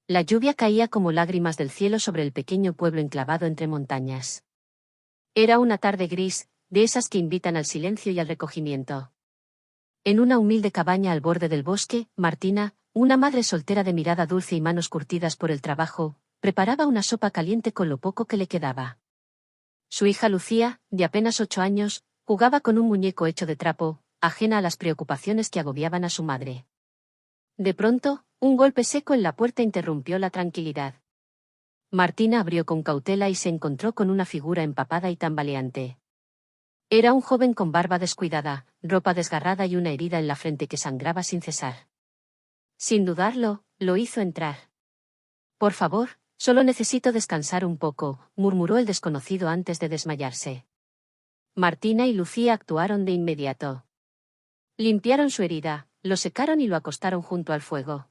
La lluvia caía como lágrimas del cielo sobre el pequeño pueblo enclavado entre montañas. Era una tarde gris, de esas que invitan al silencio y al recogimiento. En una humilde cabaña al borde del bosque, Martina, una madre soltera de mirada dulce y manos curtidas por el trabajo, preparaba una sopa caliente con lo poco que le quedaba. Su hija Lucía, de apenas 8 años, jugaba con un muñeco hecho de trapo, ajena a las preocupaciones que agobiaban a su madre. De pronto, un golpe seco en la puerta interrumpió la tranquilidad. Martina abrió con cautela y se encontró con una figura empapada y tambaleante. Era un joven con barba descuidada, ropa desgarrada y una herida en la frente que sangraba sin cesar. Sin dudarlo, lo hizo entrar. «Por favor, solo necesito descansar un poco», murmuró el desconocido antes de desmayarse. Martina y Lucía actuaron de inmediato. Limpiaron su herida, lo secaron y lo acostaron junto al fuego.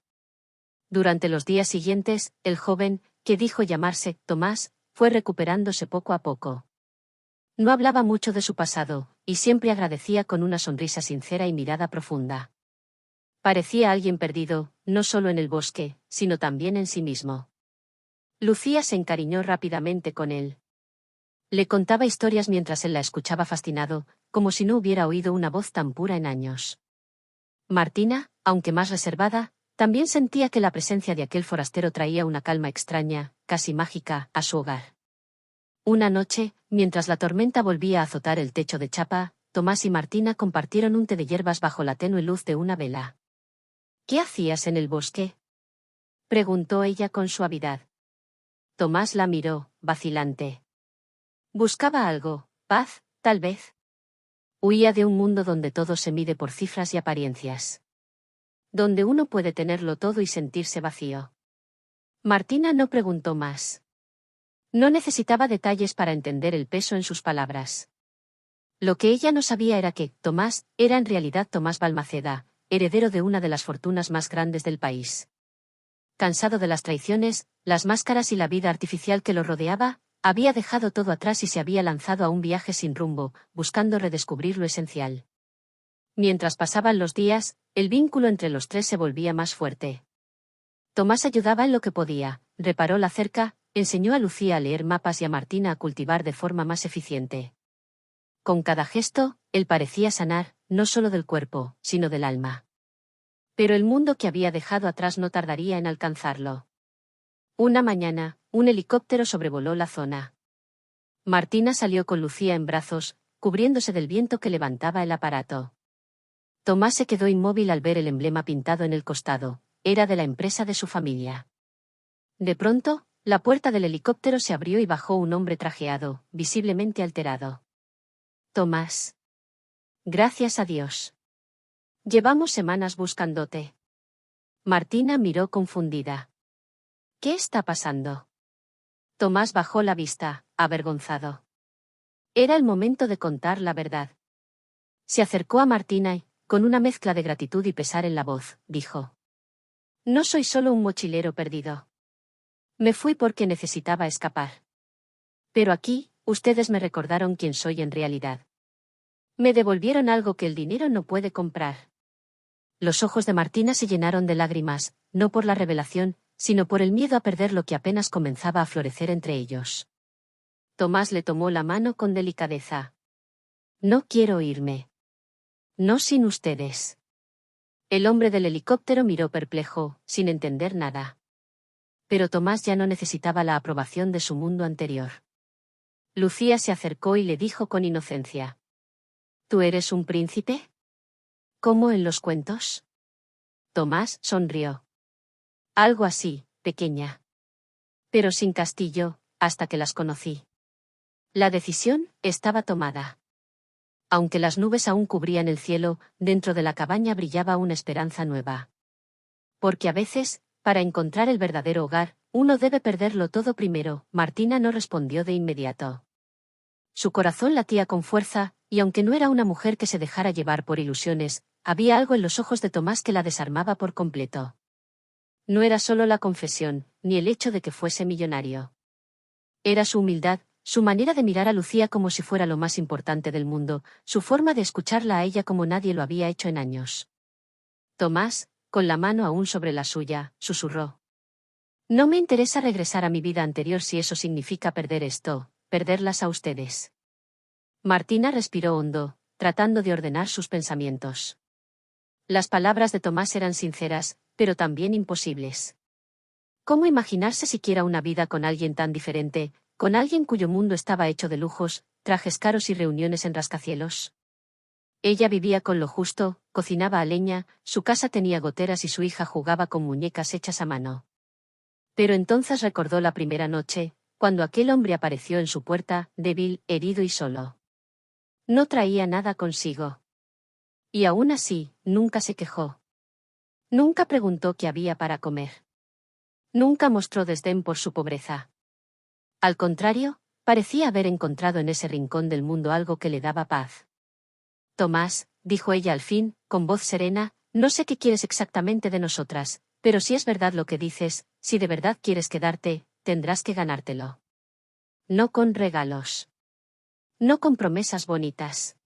Durante los días siguientes, el joven, que dijo llamarse Tomás, fue recuperándose poco a poco. No hablaba mucho de su pasado, y siempre agradecía con una sonrisa sincera y mirada profunda. Parecía alguien perdido, no solo en el bosque, sino también en sí mismo. Lucía se encariñó rápidamente con él. Le contaba historias mientras él la escuchaba fascinado, como si no hubiera oído una voz tan pura en años. Martina, aunque más reservada, también sentía que la presencia de aquel forastero traía una calma extraña, casi mágica, a su hogar. Una noche, mientras la tormenta volvía a azotar el techo de chapa, Tomás y Martina compartieron un té de hierbas bajo la tenue luz de una vela. «¿Qué hacías en el bosque?», preguntó ella con suavidad. Tomás la miró, vacilante. Buscaba algo, paz, tal vez. Huía de un mundo donde todo se mide por cifras y apariencias. Donde uno puede tenerlo todo y sentirse vacío. Martina no preguntó más. No necesitaba detalles para entender el peso en sus palabras. Lo que ella no sabía era que Tomás era en realidad Tomás Balmaceda, heredero de una de las fortunas más grandes del país. Cansado de las traiciones, las máscaras y la vida artificial que lo rodeaba, había dejado todo atrás y se había lanzado a un viaje sin rumbo, buscando redescubrir lo esencial. Mientras pasaban los días, el vínculo entre los tres se volvía más fuerte. Tomás ayudaba en lo que podía, reparó la cerca, enseñó a Lucía a leer mapas y a Martina a cultivar de forma más eficiente. Con cada gesto, él parecía sanar, no solo del cuerpo, sino del alma. Pero el mundo que había dejado atrás no tardaría en alcanzarlo. Una mañana, un helicóptero sobrevoló la zona. Martina salió con Lucía en brazos, cubriéndose del viento que levantaba el aparato. Tomás se quedó inmóvil al ver el emblema pintado en el costado, era de la empresa de su familia. De pronto, la puerta del helicóptero se abrió y bajó un hombre trajeado, visiblemente alterado. «Tomás. Gracias a Dios. Llevamos semanas buscándote». Martina miró confundida. «¿Qué está pasando?». Tomás bajó la vista, avergonzado. Era el momento de contar la verdad. Se acercó a Martina y, con una mezcla de gratitud y pesar en la voz, dijo: «No soy solo un mochilero perdido. Me fui porque necesitaba escapar. Pero aquí, ustedes me recordaron quién soy en realidad. Me devolvieron algo que el dinero no puede comprar». Los ojos de Martina se llenaron de lágrimas, no por la revelación, sino por el miedo a perder lo que apenas comenzaba a florecer entre ellos. Tomás le tomó la mano con delicadeza. «No quiero irme. No sin ustedes». El hombre del helicóptero miró perplejo, sin entender nada. Pero Tomás ya no necesitaba la aprobación de su mundo anterior. Lucía se acercó y le dijo con inocencia: «¿Tú eres un príncipe? ¿Como en los cuentos?». Tomás sonrió. «Algo así, pequeña. Pero sin castillo, hasta que las conocí». La decisión estaba tomada. Aunque las nubes aún cubrían el cielo, dentro de la cabaña brillaba una esperanza nueva. Porque a veces, para encontrar el verdadero hogar, uno debe perderlo todo primero. Martina no respondió de inmediato. Su corazón latía con fuerza, y aunque no era una mujer que se dejara llevar por ilusiones, había algo en los ojos de Tomás que la desarmaba por completo. No era solo la confesión, ni el hecho de que fuese millonario. Era su humildad, su manera de mirar a Lucía como si fuera lo más importante del mundo, su forma de escucharla a ella como nadie lo había hecho en años. Tomás, con la mano aún sobre la suya, susurró: No me interesa regresar a mi vida anterior si eso significa perder esto, perderlas a ustedes. Martina respiró hondo, tratando de ordenar sus pensamientos. Las palabras de Tomás eran sinceras, pero también imposibles. ¿Cómo imaginarse siquiera una vida con alguien tan diferente, con alguien cuyo mundo estaba hecho de lujos, trajes caros y reuniones en rascacielos? Ella vivía con lo justo, cocinaba a leña, su casa tenía goteras y su hija jugaba con muñecas hechas a mano. Pero entonces recordó la primera noche, cuando aquel hombre apareció en su puerta, débil, herido y solo. No traía nada consigo. Y aún así, nunca se quejó. Nunca preguntó qué había para comer. Nunca mostró desdén por su pobreza. Al contrario, parecía haber encontrado en ese rincón del mundo algo que le daba paz. Tomás, dijo ella al fin, con voz serena, no sé qué quieres exactamente de nosotras, pero si es verdad lo que dices, si de verdad quieres quedarte, tendrás que ganártelo. No con regalos. No con promesas bonitas.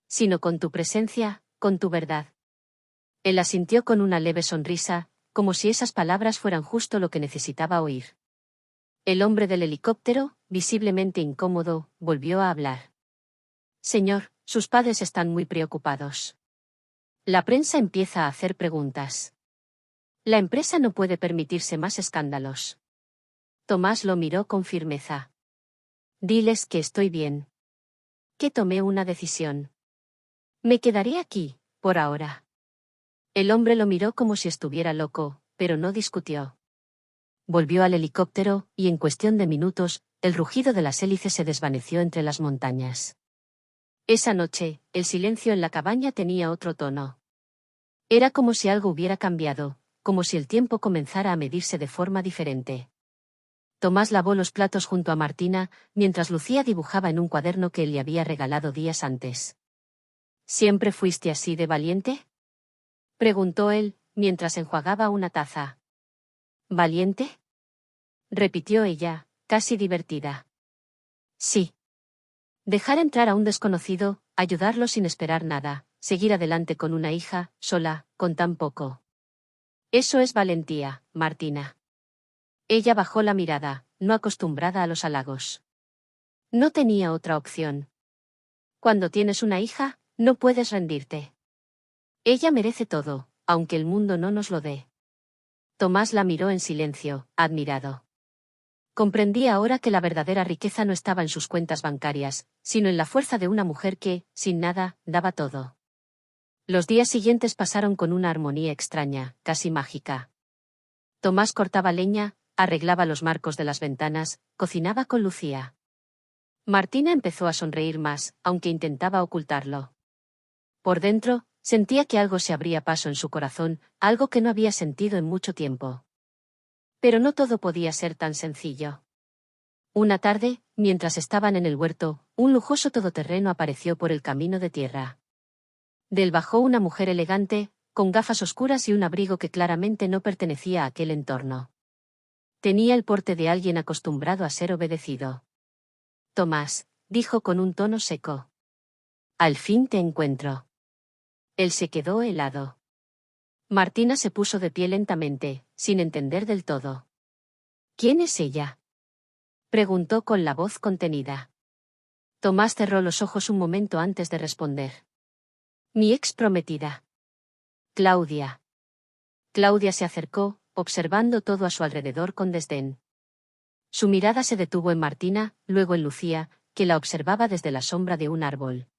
Sino con tu presencia, con tu verdad. Él asintió con una leve sonrisa, como si esas palabras fueran justo lo que necesitaba oír. El hombre del helicóptero, visiblemente incómodo, volvió a hablar. Señor, sus padres están muy preocupados. La prensa empieza a hacer preguntas. La empresa no puede permitirse más escándalos. Tomás lo miró con firmeza. Diles que estoy bien. Que tomé una decisión. Me quedaré aquí, por ahora. El hombre lo miró como si estuviera loco, pero no discutió. Volvió al helicóptero, y en cuestión de minutos, el rugido de las hélices se desvaneció entre las montañas. Esa noche, el silencio en la cabaña tenía otro tono. Era como si algo hubiera cambiado, como si el tiempo comenzara a medirse de forma diferente. Tomás lavó los platos junto a Martina, mientras Lucía dibujaba en un cuaderno que él le había regalado días antes. ¿Siempre fuiste así de valiente?, preguntó él, mientras enjuagaba una taza. ¿Valiente?, repitió ella, casi divertida. Sí. Dejar entrar a un desconocido, ayudarlo sin esperar nada, seguir adelante con una hija, sola, con tan poco. Eso es valentía, Martina. Ella bajó la mirada, no acostumbrada a los halagos. No tenía otra opción. Cuando tienes una hija, no puedes rendirte. Ella merece todo, aunque el mundo no nos lo dé. Tomás la miró en silencio, admirado. Comprendía ahora que la verdadera riqueza no estaba en sus cuentas bancarias, sino en la fuerza de una mujer que, sin nada, daba todo. Los días siguientes pasaron con una armonía extraña, casi mágica. Tomás cortaba leña, arreglaba los marcos de las ventanas, cocinaba con Lucía. Martina empezó a sonreír más, aunque intentaba ocultarlo. Por dentro, sentía que algo se abría paso en su corazón, algo que no había sentido en mucho tiempo. Pero no todo podía ser tan sencillo. Una tarde, mientras estaban en el huerto, un lujoso todoterreno apareció por el camino de tierra. Del bajó una mujer elegante, con gafas oscuras y un abrigo que claramente no pertenecía a aquel entorno. Tenía el porte de alguien acostumbrado a ser obedecido. Tomás, dijo con un tono seco. Al fin te encuentro. Él se quedó helado. Martina se puso de pie lentamente, sin entender del todo. ¿Quién es ella?, preguntó con la voz contenida. Tomás cerró los ojos un momento antes de responder. Mi ex prometida. Claudia. Claudia se acercó, observando todo a su alrededor con desdén. Su mirada se detuvo en Martina, luego en Lucía, que la observaba desde la sombra de un árbol.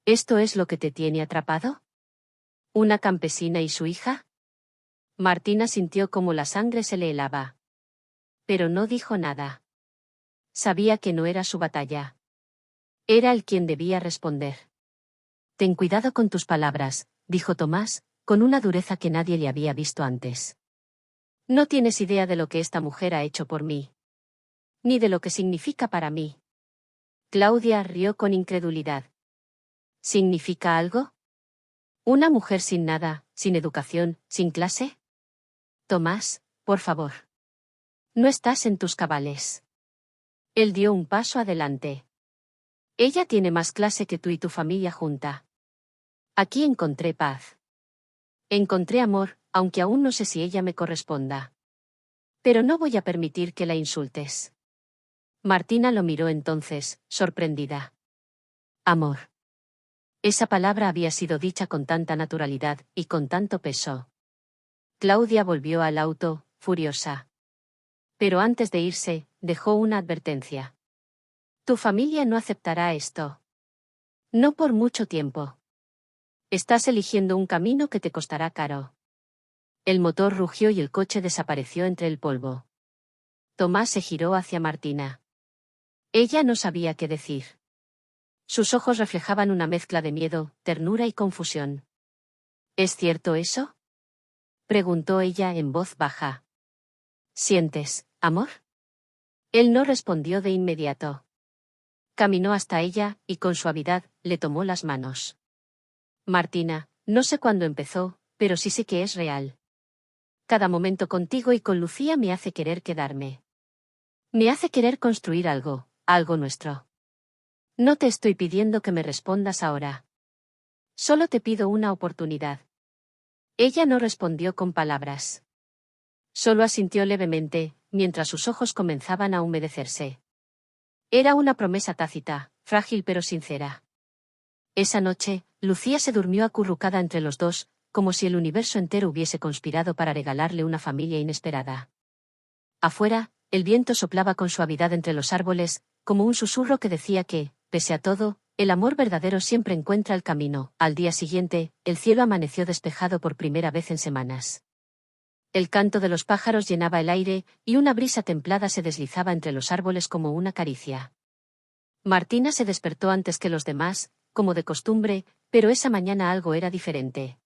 ¿Esto es lo que te tiene atrapado? ¿Una campesina y su hija? Martina sintió como la sangre se le helaba. Pero no dijo nada. Sabía que no era su batalla. Era él quien debía responder. Ten cuidado con tus palabras, dijo Tomás, con una dureza que nadie le había visto antes. No tienes idea de lo que esta mujer ha hecho por mí. Ni de lo que significa para mí. Claudia rió con incredulidad. ¿Significa algo? ¿Una mujer sin nada, sin educación, sin clase? Tomás, por favor. No estás en tus cabales. Él dio un paso adelante. Ella tiene más clase que tú y tu familia junta. Aquí encontré paz. Encontré amor, aunque aún no sé si ella me corresponda. Pero no voy a permitir que la insultes. Martina lo miró entonces, sorprendida. Amor. Esa palabra había sido dicha con tanta naturalidad y con tanto peso. Claudia volvió al auto, furiosa. Pero antes de irse, dejó una advertencia. Tu familia no aceptará esto. No por mucho tiempo. Estás eligiendo un camino que te costará caro. El motor rugió y el coche desapareció entre el polvo. Tomás se giró hacia Martina. Ella no sabía qué decir. Sus ojos reflejaban una mezcla de miedo, ternura y confusión. ¿Es cierto eso? Preguntó ella en voz baja. ¿Sientes, amor? Él no respondió de inmediato. Caminó hasta ella, y con suavidad, le tomó las manos. Martina, no sé cuándo empezó, pero sí sé que es real. Cada momento contigo y con Lucía me hace querer quedarme. Me hace querer construir algo, algo nuestro. No te estoy pidiendo que me respondas ahora. Solo te pido una oportunidad. Ella no respondió con palabras. Solo asintió levemente, mientras sus ojos comenzaban a humedecerse. Era una promesa tácita, frágil pero sincera. Esa noche, Lucía se durmió acurrucada entre los dos, como si el universo entero hubiese conspirado para regalarle una familia inesperada. Afuera, el viento soplaba con suavidad entre los árboles, como un susurro que decía que, pese a todo, el amor verdadero siempre encuentra el camino. Al día siguiente, el cielo amaneció despejado por primera vez en semanas. El canto de los pájaros llenaba el aire, y una brisa templada se deslizaba entre los árboles como una caricia. Martina se despertó antes que los demás, como de costumbre, pero esa mañana algo era diferente.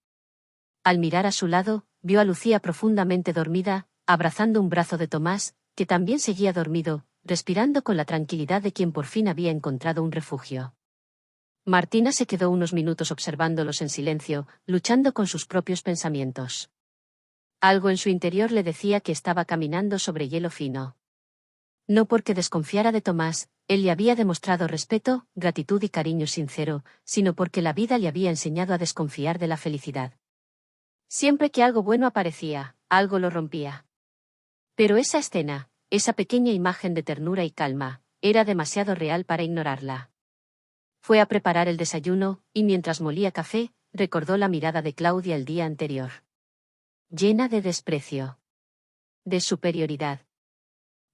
Al mirar a su lado, vio a Lucía profundamente dormida, abrazando un brazo de Tomás, que también seguía dormido, respirando con la tranquilidad de quien por fin había encontrado un refugio. Martina se quedó unos minutos observándolos en silencio, luchando con sus propios pensamientos. Algo en su interior le decía que estaba caminando sobre hielo fino. No porque desconfiara de Tomás, él le había demostrado respeto, gratitud y cariño sincero, sino porque la vida le había enseñado a desconfiar de la felicidad. Siempre que algo bueno aparecía, algo lo rompía. Pero esa escena, esa pequeña imagen de ternura y calma, era demasiado real para ignorarla. Fue a preparar el desayuno, y mientras molía café, recordó la mirada de Claudia el día anterior. Llena de desprecio. De superioridad.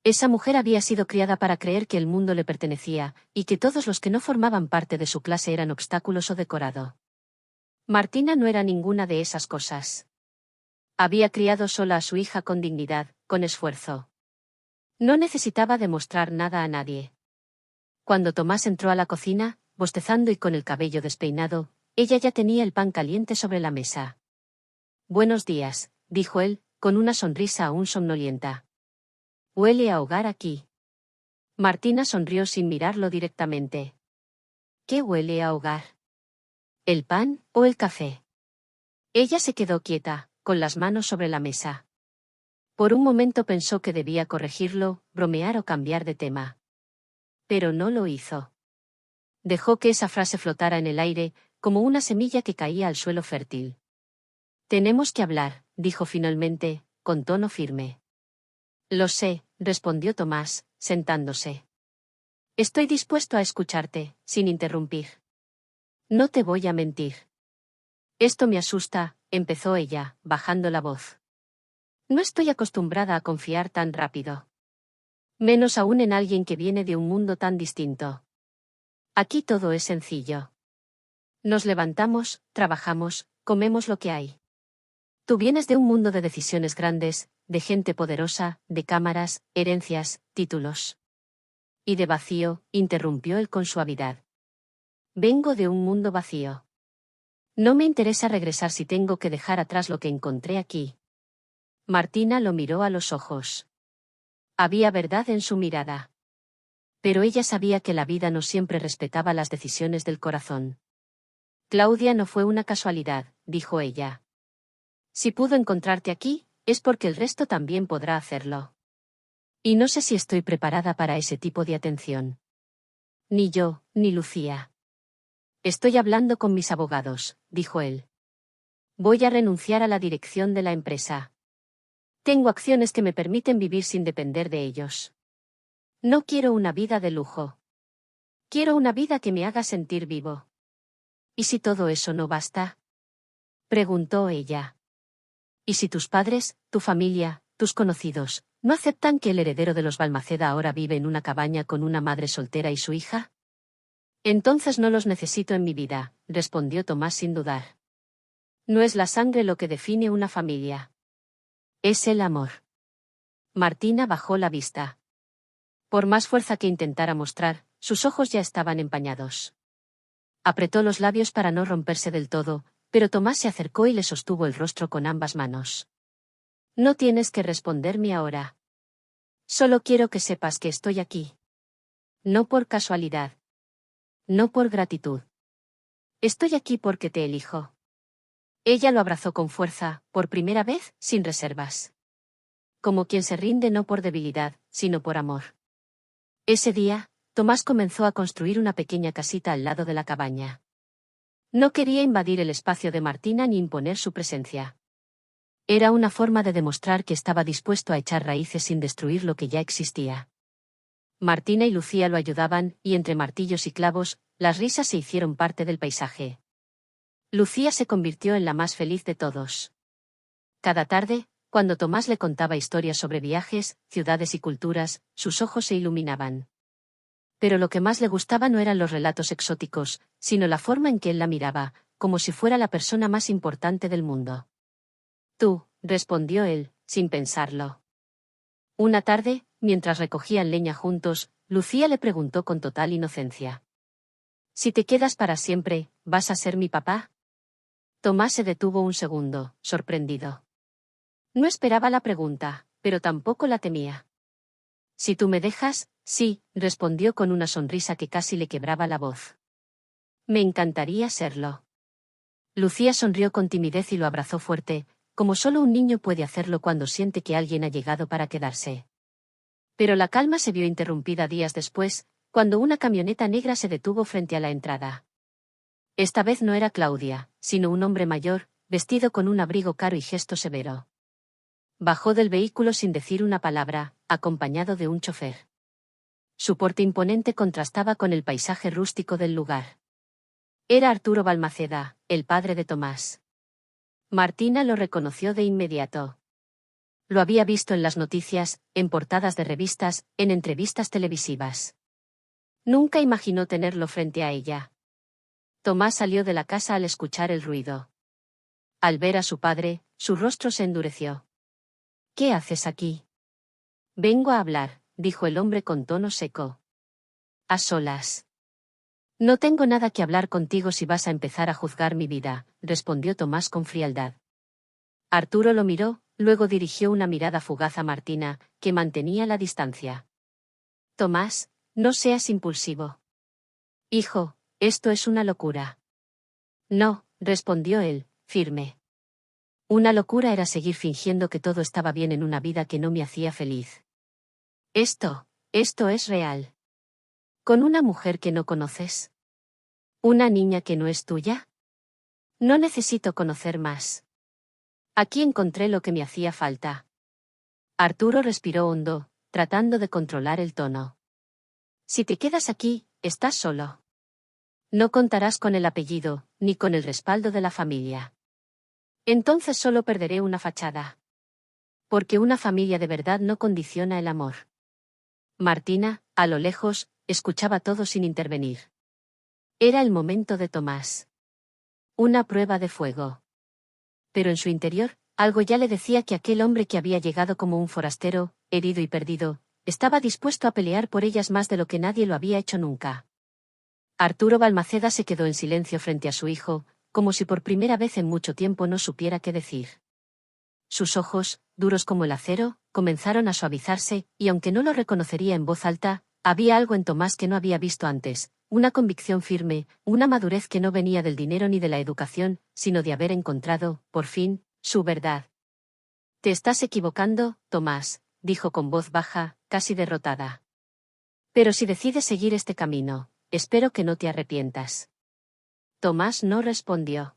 Esa mujer había sido criada para creer que el mundo le pertenecía, y que todos los que no formaban parte de su clase eran obstáculos o decorado. Martina no era ninguna de esas cosas. Había criado sola a su hija con dignidad, con esfuerzo. No necesitaba demostrar nada a nadie. Cuando Tomás entró a la cocina, bostezando y con el cabello despeinado, ella ya tenía el pan caliente sobre la mesa. Buenos días, dijo él, con una sonrisa aún somnolienta. Huele a hogar aquí. Martina sonrió sin mirarlo directamente. ¿Qué huele a hogar? ¿El pan o el café? Ella se quedó quieta, con las manos sobre la mesa. Por un momento pensó que debía corregirlo, bromear o cambiar de tema. Pero no lo hizo. Dejó que esa frase flotara en el aire, como una semilla que caía al suelo fértil. Tenemos que hablar, dijo finalmente, con tono firme. Lo sé, respondió Tomás, sentándose. Estoy dispuesto a escucharte, sin interrumpir. No te voy a mentir. Esto me asusta, empezó ella, bajando la voz. No estoy acostumbrada a confiar tan rápido. Menos aún en alguien que viene de un mundo tan distinto. Aquí todo es sencillo. Nos levantamos, trabajamos, comemos lo que hay. Tú vienes de un mundo de decisiones grandes, de gente poderosa, de cámaras, herencias, títulos. Y de vacío, interrumpió él con suavidad. Vengo de un mundo vacío. No me interesa regresar si tengo que dejar atrás lo que encontré aquí. Martina lo miró a los ojos. Había verdad en su mirada. Pero ella sabía que la vida no siempre respetaba las decisiones del corazón. Claudia no fue una casualidad, dijo ella. Si pudo encontrarte aquí, es porque el resto también podrá hacerlo. Y no sé si estoy preparada para ese tipo de atención. Ni yo, ni Lucía. Estoy hablando con mis abogados, dijo él. Voy a renunciar a la dirección de la empresa. Tengo acciones que me permiten vivir sin depender de ellos. No quiero una vida de lujo. Quiero una vida que me haga sentir vivo. ¿Y si todo eso no basta? Preguntó ella. ¿Y si tus padres, tu familia, tus conocidos, no aceptan que el heredero de los Balmaceda ahora vive en una cabaña con una madre soltera y su hija? Entonces no los necesito en mi vida, respondió Tomás sin dudar. No es la sangre lo que define una familia. Es el amor. Martina bajó la vista. Por más fuerza que intentara mostrar, sus ojos ya estaban empañados. Apretó los labios para no romperse del todo, pero Tomás se acercó y le sostuvo el rostro con ambas manos. No tienes que responderme ahora. Solo quiero que sepas que estoy aquí. No por casualidad. No por gratitud. Estoy aquí porque te elijo. Ella lo abrazó con fuerza, por primera vez, sin reservas. Como quien se rinde no por debilidad, sino por amor. Ese día, Tomás comenzó a construir una pequeña casita al lado de la cabaña. No quería invadir el espacio de Martina ni imponer su presencia. Era una forma de demostrar que estaba dispuesto a echar raíces sin destruir lo que ya existía. Martina y Lucía lo ayudaban, y entre martillos y clavos, las risas se hicieron parte del paisaje. Lucía se convirtió en la más feliz de todos. Cada tarde, cuando Tomás le contaba historias sobre viajes, ciudades y culturas, sus ojos se iluminaban. Pero lo que más le gustaba no eran los relatos exóticos, sino la forma en que él la miraba, como si fuera la persona más importante del mundo. Tú, respondió él, sin pensarlo. Una tarde, mientras recogían leña juntos, Lucía le preguntó con total inocencia. Si te quedas para siempre, ¿vas a ser mi papá? Tomás se detuvo un segundo, sorprendido. No esperaba la pregunta, pero tampoco la temía. Si tú me dejas, sí, respondió con una sonrisa que casi le quebraba la voz. Me encantaría serlo. Lucía sonrió con timidez y lo abrazó fuerte, como solo un niño puede hacerlo cuando siente que alguien ha llegado para quedarse. Pero la calma se vio interrumpida días después, cuando una camioneta negra se detuvo frente a la entrada. Esta vez no era Claudia, sino un hombre mayor, vestido con un abrigo caro y gesto severo. Bajó del vehículo sin decir una palabra, acompañado de un chofer. Su porte imponente contrastaba con el paisaje rústico del lugar. Era Arturo Balmaceda, el padre de Tomás. Martina lo reconoció de inmediato. Lo había visto en las noticias, en portadas de revistas, en entrevistas televisivas. Nunca imaginó tenerlo frente a ella. Tomás salió de la casa al escuchar el ruido. Al ver a su padre, su rostro se endureció. ¿Qué haces aquí? Vengo a hablar, dijo el hombre con tono seco. A solas. No tengo nada que hablar contigo si vas a empezar a juzgar mi vida, respondió Tomás con frialdad. Arturo lo miró, luego dirigió una mirada fugaz a Martina, que mantenía la distancia. Tomás, no seas impulsivo. Hijo, esto es una locura. No, respondió él, firme. Una locura era seguir fingiendo que todo estaba bien en una vida que no me hacía feliz. Esto es real. ¿Con una mujer que no conoces? ¿Una niña que no es tuya? No necesito conocer más. Aquí encontré lo que me hacía falta. Arturo respiró hondo, tratando de controlar el tono. Si te quedas aquí, estás solo. No contarás con el apellido, ni con el respaldo de la familia. Entonces solo perderé una fachada. Porque una familia de verdad no condiciona el amor. Martina, a lo lejos, escuchaba todo sin intervenir. Era el momento de Tomás. Una prueba de fuego. Pero en su interior, algo ya le decía que aquel hombre que había llegado como un forastero, herido y perdido, estaba dispuesto a pelear por ellas más de lo que nadie lo había hecho nunca. Arturo Balmaceda se quedó en silencio frente a su hijo, como si por primera vez en mucho tiempo no supiera qué decir. Sus ojos, duros como el acero, comenzaron a suavizarse, y aunque no lo reconocería en voz alta, había algo en Tomás que no había visto antes, una convicción firme, una madurez que no venía del dinero ni de la educación, sino de haber encontrado, por fin, su verdad. Te estás equivocando, Tomás, dijo con voz baja, casi derrotada. Pero si decides seguir este camino, espero que no te arrepientas. Tomás no respondió.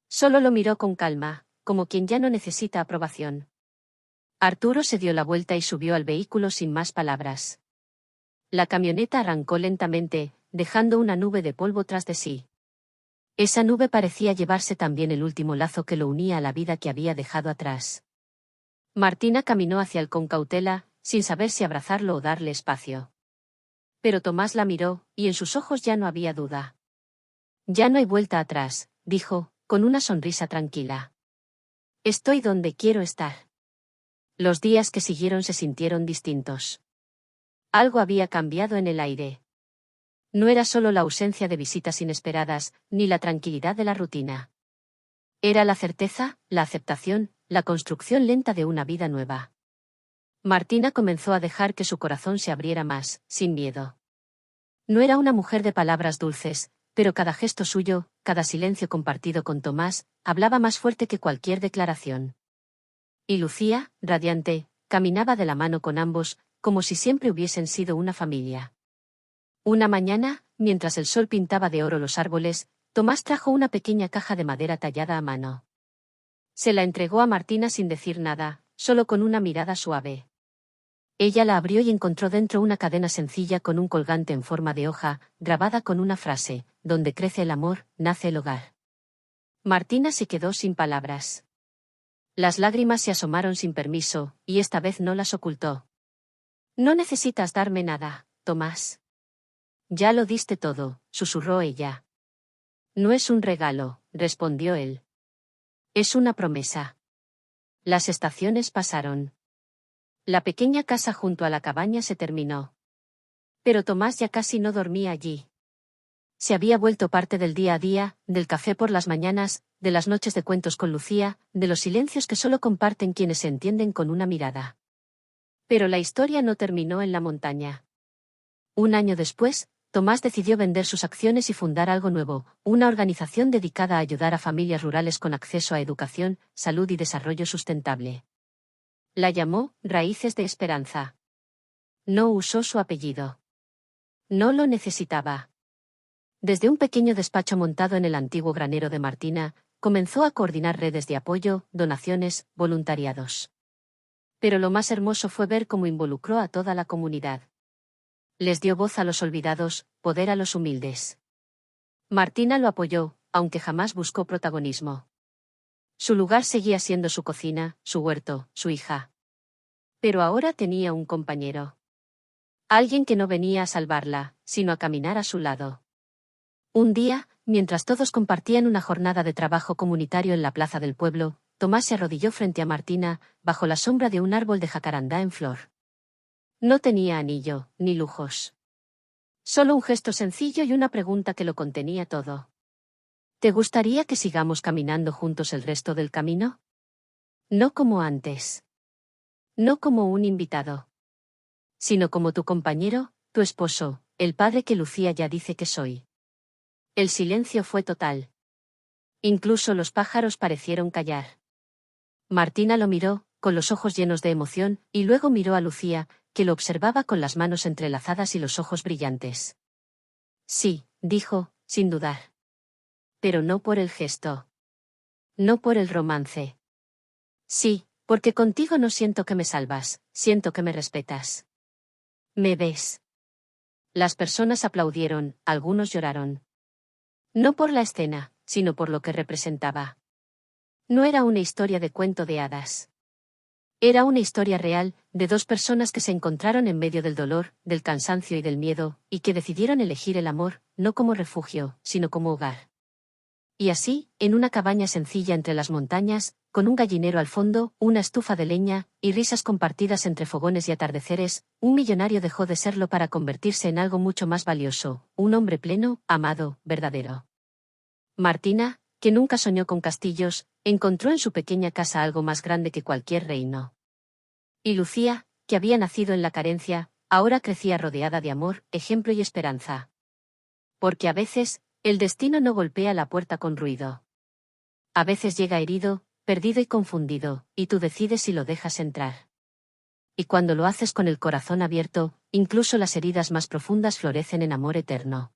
Solo lo miró con calma, como quien ya no necesita aprobación. Arturo se dio la vuelta y subió al vehículo sin más palabras. La camioneta arrancó lentamente, dejando una nube de polvo tras de sí. Esa nube parecía llevarse también el último lazo que lo unía a la vida que había dejado atrás. Martina caminó hacia él con cautela, sin saber si abrazarlo o darle espacio. Pero Tomás la miró, y en sus ojos ya no había duda. Ya no hay vuelta atrás, dijo, con una sonrisa tranquila. Estoy donde quiero estar. Los días que siguieron se sintieron distintos. Algo había cambiado en el aire. No era solo la ausencia de visitas inesperadas, ni la tranquilidad de la rutina. Era la certeza, la aceptación, la construcción lenta de una vida nueva. Martina comenzó a dejar que su corazón se abriera más, sin miedo. No era una mujer de palabras dulces, pero cada gesto suyo, cada silencio compartido con Tomás, hablaba más fuerte que cualquier declaración. Y Lucía, radiante, caminaba de la mano con ambos, como si siempre hubiesen sido una familia. Una mañana, mientras el sol pintaba de oro los árboles, Tomás trajo una pequeña caja de madera tallada a mano. Se la entregó a Martina sin decir nada, solo con una mirada suave. Ella la abrió y encontró dentro una cadena sencilla con un colgante en forma de hoja, grabada con una frase: donde crece el amor, nace el hogar. Martina se quedó sin palabras. Las lágrimas se asomaron sin permiso, y esta vez no las ocultó. No necesitas darme nada, Tomás. Ya lo diste todo, susurró ella. No es un regalo, respondió él. Es una promesa. Las estaciones pasaron. La pequeña casa junto a la cabaña se terminó. Pero Tomás ya casi no dormía allí. Se había vuelto parte del día a día, del café por las mañanas, de las noches de cuentos con Lucía, de los silencios que solo comparten quienes se entienden con una mirada. Pero la historia no terminó en la montaña. Un año después, Tomás decidió vender sus acciones y fundar algo nuevo, una organización dedicada a ayudar a familias rurales con acceso a educación, salud y desarrollo sustentable. La llamó Raíces de Esperanza. No usó su apellido. No lo necesitaba. Desde un pequeño despacho montado en el antiguo granero de Martina, comenzó a coordinar redes de apoyo, donaciones, voluntariados. Pero lo más hermoso fue ver cómo involucró a toda la comunidad. Les dio voz a los olvidados, poder a los humildes. Martina lo apoyó, aunque jamás buscó protagonismo. Su lugar seguía siendo su cocina, su huerto, su hija. Pero ahora tenía un compañero. Alguien que no venía a salvarla, sino a caminar a su lado. Un día, mientras todos compartían una jornada de trabajo comunitario en la plaza del pueblo, Tomás se arrodilló frente a Martina, bajo la sombra de un árbol de jacarandá en flor. No tenía anillo, ni lujos. Solo un gesto sencillo y una pregunta que lo contenía todo. ¿Te gustaría que sigamos caminando juntos el resto del camino? No como antes. No como un invitado. Sino como tu compañero, tu esposo, el padre que Lucía ya dice que soy. El silencio fue total. Incluso los pájaros parecieron callar. Martina lo miró, con los ojos llenos de emoción, y luego miró a Lucía, que lo observaba con las manos entrelazadas y los ojos brillantes. Sí, dijo, sin dudar. Pero no por el gesto. No por el romance. Sí, porque contigo no siento que me salvas, siento que me respetas. ¿Me ves? Las personas aplaudieron, algunos lloraron. No por la escena, sino por lo que representaba. No era una historia de cuento de hadas. Era una historia real, de dos personas que se encontraron en medio del dolor, del cansancio y del miedo, y que decidieron elegir el amor, no como refugio, sino como hogar. Y así, en una cabaña sencilla entre las montañas, con un gallinero al fondo, una estufa de leña, y risas compartidas entre fogones y atardeceres, un millonario dejó de serlo para convertirse en algo mucho más valioso, un hombre pleno, amado, verdadero. Martina, que nunca soñó con castillos, encontró en su pequeña casa algo más grande que cualquier reino. Y Lucía, que había nacido en la carencia, ahora crecía rodeada de amor, ejemplo y esperanza. Porque a veces, el destino no golpea la puerta con ruido. A veces llega herido, perdido y confundido, y tú decides si lo dejas entrar. Y cuando lo haces con el corazón abierto, incluso las heridas más profundas florecen en amor eterno.